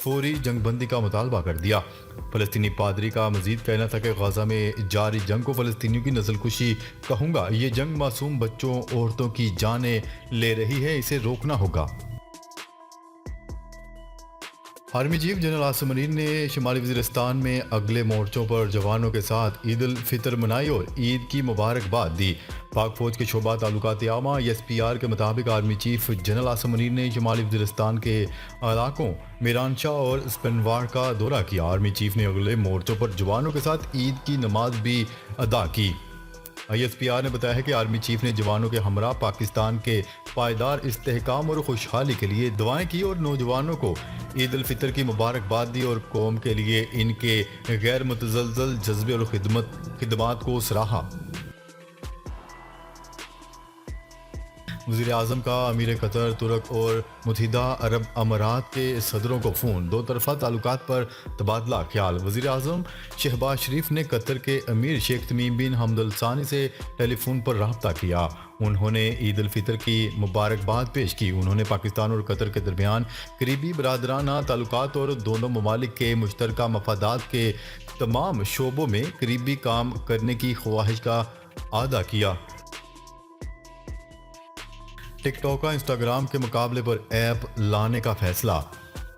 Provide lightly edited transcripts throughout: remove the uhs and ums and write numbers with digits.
فوری جنگ بندی کا مطالبہ کر دیا۔ فلسطینی پادری کا مزید کہنا تھا کہ غزہ میں جاری جنگ کو فلسطینیوں کی نسل کشی کہوں گا۔ یہ جنگ معصوم بچوں عورتوں کی جانیں لے رہی ہے، اسے روکنا ہوگا۔ Army chief general Asim Munir نے شمالی وزیرستان میں اگلے مورچوں پر جوانوں کے ساتھ عید الفطر منائی اور عید کی مبارکباد دی۔ پاک فوج کے شعبہ تعلقات عامہ (SPR) کے مطابق army chief general Asim Munir نے شمالی وزیرستان کے علاقوں میران شاہ اور سپنوار کا دورہ کیا۔ آرمی چیف نے اگلے مورچوں پر جوانوں کے ساتھ عید کی نماز بھی ادا کی۔ SPR نے بتایا ہے کہ آرمی چیف نے جوانوں کے ہمراہ پاکستان کے پائیدار استحکام اور خوشحالی کے لیے دعائیں کی اور نوجوانوں کو عید الفطر کی مبارکباد دی اور قوم کے لیے ان کے غیر متزلزل جذبے اور خدمات کو سراہا۔ وزیر اعظم کا امیر قطر، ترک اور متحدہ عرب امارات کے صدروں کو فون، دو طرفہ تعلقات پر تبادلہ خیال۔ وزیر اعظم شہباز شریف نے قطر کے امیر شیخ تمیم بن حمد الثانی سے ٹیلی فون پر رابطہ کیا۔ انہوں نے عید الفطر کی مبارکباد پیش کی۔ انہوں نے پاکستان اور قطر کے درمیان قریبی برادرانہ تعلقات اور دونوں ممالک کے مشترکہ مفادات کے تمام شعبوں میں قریبی کام کرنے کی خواہش کا اعادہ کیا۔ ٹک ٹاک کا انسٹاگرام کے مقابلے پر ایپ لانے کا فیصلہ۔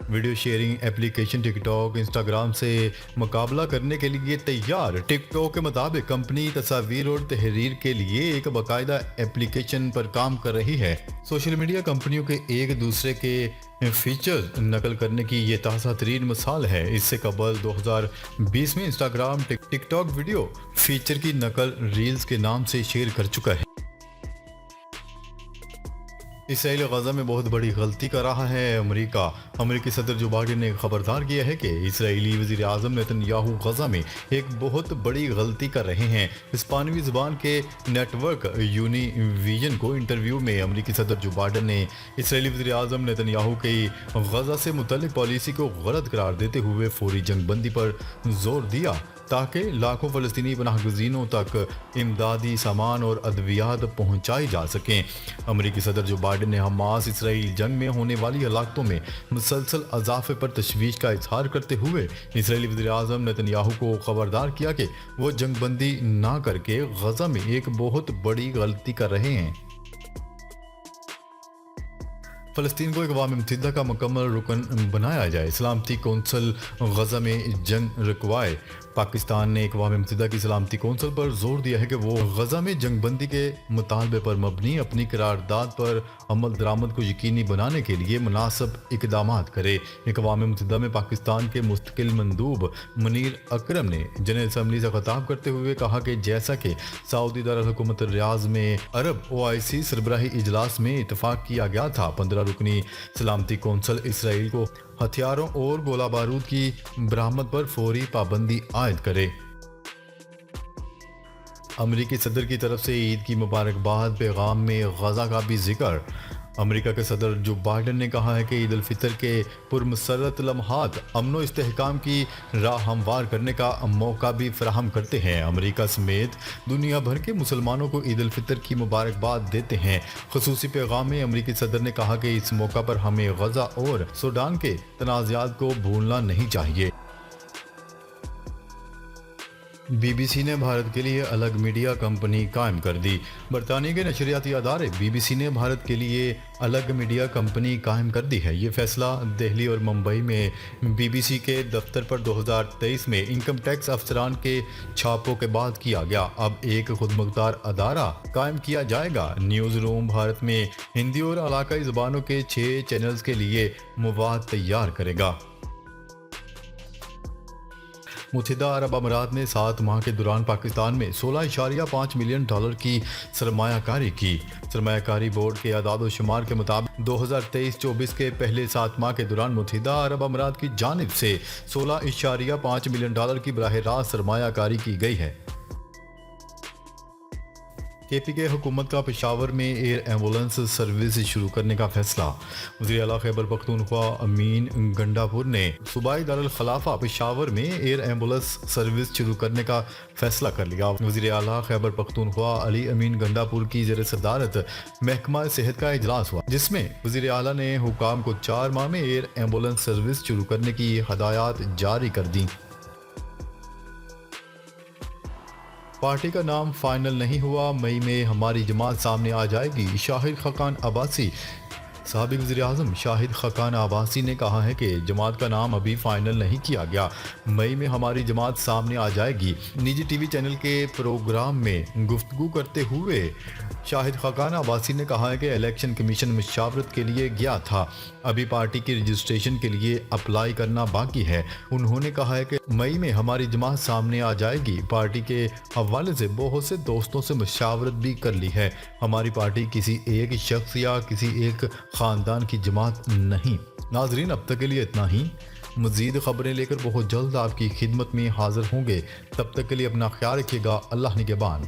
ویڈیو شیئرنگ ایپلیکیشن ٹک ٹاک انسٹاگرام سے مقابلہ کرنے کے لیے تیار۔ ٹک ٹاک کے مطابق کمپنی تصاویر اور تحریر کے لیے ایک باقاعدہ ایپلیکیشن پر کام کر رہی ہے۔ سوشل میڈیا کمپنیوں کے ایک دوسرے کے فیچرز نقل کرنے کی یہ تازہ ترین مثال ہے۔ اس سے قبل 2020 میں انسٹاگرام ٹک ٹاک ویڈیو فیچر کی نقل ریلز کے نام سے شیئر کر چکا ہے۔ اسرائیل غزہ میں بہت بڑی غلطی کر رہا ہے۔ امریکی صدر جو بائیڈن نے خبردار کیا ہے کہ اسرائیلی وزیر اعظم نیتن یاہو غزہ میں ایک بہت بڑی غلطی کر رہے ہیں۔ اسپانوی زبان کے نیٹ ورک یونی ویژن کو انٹرویو میں امریکی صدر جو بائیڈن نے اسرائیلی وزیر اعظم نیتن یاہو کی غزہ سے متعلق پالیسی کو غلط قرار دیتے ہوئے فوری جنگ بندی پر زور دیا تاکہ لاکھوں فلسطینی پناہ گزینوں تک امدادی سامان اور ادویات پہنچائی جا سکیں۔ امریکی صدر جو بائیڈن نے حماس اسرائیل جنگ میں ہونے والی ہلاکتوں میں مسلسل اضافے پر تشویش کا اظہار کرتے ہوئے اسرائیلی وزیر اعظم نیتن یاہو کو خبردار کیا کہ وہ جنگ بندی نہ کر کے غزہ میں ایک بہت بڑی غلطی کر رہے ہیں۔ فلسطین کو اقوام متحدہ کا مکمل رکن بنایا جائے، سلامتی کونسل غزہ میں جنگ رکوائے۔ پاکستان نے اقوام متحدہ کی سلامتی کونسل پر زور دیا ہے کہ وہ غزہ میں جنگ بندی کے مطالبے پر مبنی اپنی قرارداد پر عمل درآمد کو یقینی بنانے کے لیے مناسب اقدامات کرے۔ اقوام متحدہ میں پاکستان کے مستقل مندوب منیر اکرم نے جنرل اسمبلی سے خطاب کرتے ہوئے کہا کہ جیسا کہ سعودی دارالحکومت ریاض میں عرب OIC سربراہی اجلاس میں اتفاق کیا گیا تھا، 15 رکنی سلامتی کونسل اسرائیل کو ہتھیاروں اور گولہ بارود کی برآمد پر فوری پابندی عائد کرے۔ امریکی صدر کی طرف سے عید کی مبارکباد پیغام میں غزہ کا بھی ذکر۔ امریکہ کے صدر جو بائیڈن نے کہا ہے کہ عید الفطر کے پرمسرت لمحات امن و استحکام کی راہ ہموار کرنے کا موقع بھی فراہم کرتے ہیں۔ امریکہ سمیت دنیا بھر کے مسلمانوں کو عید الفطر کی مبارکباد دیتے ہیں۔ خصوصی پیغام میں امریکی صدر نے کہا کہ اس موقع پر ہمیں غزہ اور سوڈان کے تنازعات کو بھولنا نہیں چاہیے۔ BBC نے بھارت کے لیے الگ میڈیا کمپنی قائم کر دی۔ برطانیہ کے نشریاتی ادارے BBC نے بھارت کے لیے الگ میڈیا کمپنی قائم کر دی ہے۔ یہ فیصلہ دہلی اور ممبئی میں BBC کے دفتر پر 2023 میں انکم ٹیکس افسران کے چھاپوں کے بعد کیا گیا۔ اب ایک خود مختار ادارہ قائم کیا جائے گا۔ نیوز روم بھارت میں ہندی اور علاقائی زبانوں کے 6 چینلز کے لیے مواد تیار کرے گا۔ متحدہ عرب امارات نے 7 ماہ کے دوران پاکستان میں $16.5 ملین کی سرمایہ کاری کی۔ سرمایہ کاری بورڈ کے اعداد و شمار کے مطابق 2023-24 کے پہلے 7 ماہ کے دوران متحدہ عرب امارات کی جانب سے $16.5 ملین کی براہ راست سرمایہ کاری کی گئی ہے۔ KPK حکومت کا پشاور میں ایئر ایمبولنس سروس شروع کرنے کا فیصلہ۔ وزیر اعلیٰ خیبر پختونخوا امین گنڈاپور نے صوبائی دارالخلافہ پشاور میں ایئر ایمبولنس سروس شروع کرنے کا فیصلہ کر لیا۔ وزیر اعلیٰ خیبر پختونخوا علی امین گنڈاپور کی زیر صدارت محکمہ صحت کا اجلاس ہوا، جس میں وزیر اعلیٰ نے حکام کو 4 ماہ میں ایئر ایمبولنس سروس شروع کرنے کی ہدایات جاری کر دیں۔ پارٹی کا نام فائنل نہیں ہوا، مئی میں ہماری جماعت سامنے آ جائے گی۔ شاہد خاقان عباسی۔ سابق وزیر اعظم شاہد خاقان عباسی نے کہا ہے کہ جماعت کا نام ابھی فائنل نہیں کیا گیا، مئی میں ہماری جماعت سامنے آ جائے گی۔ نجی ٹی وی چینل کے پروگرام میں گفتگو کرتے ہوئے شاہد خاقان عباسی نے کہا ہے کہ الیکشن کمیشن مشاورت کے لیے گیا تھا، ابھی پارٹی کی رجسٹریشن کے لیے اپلائی کرنا باقی ہے۔ انہوں نے کہا ہے کہ مئی میں ہماری جماعت سامنے آ جائے گی۔ پارٹی کے حوالے سے بہت سے دوستوں سے مشاورت بھی کر لی ہے۔ ہماری پارٹی کسی ایک شخص یا کسی ایک خاندان کی جماعت نہیں۔ ناظرین، اب تک کے لیے اتنا ہی۔ مزید خبریں لے کر بہت جلد آپ کی خدمت میں حاضر ہوں گے۔ تب تک کے لیے اپنا خیال رکھیے گا۔ اللہ نگہبان۔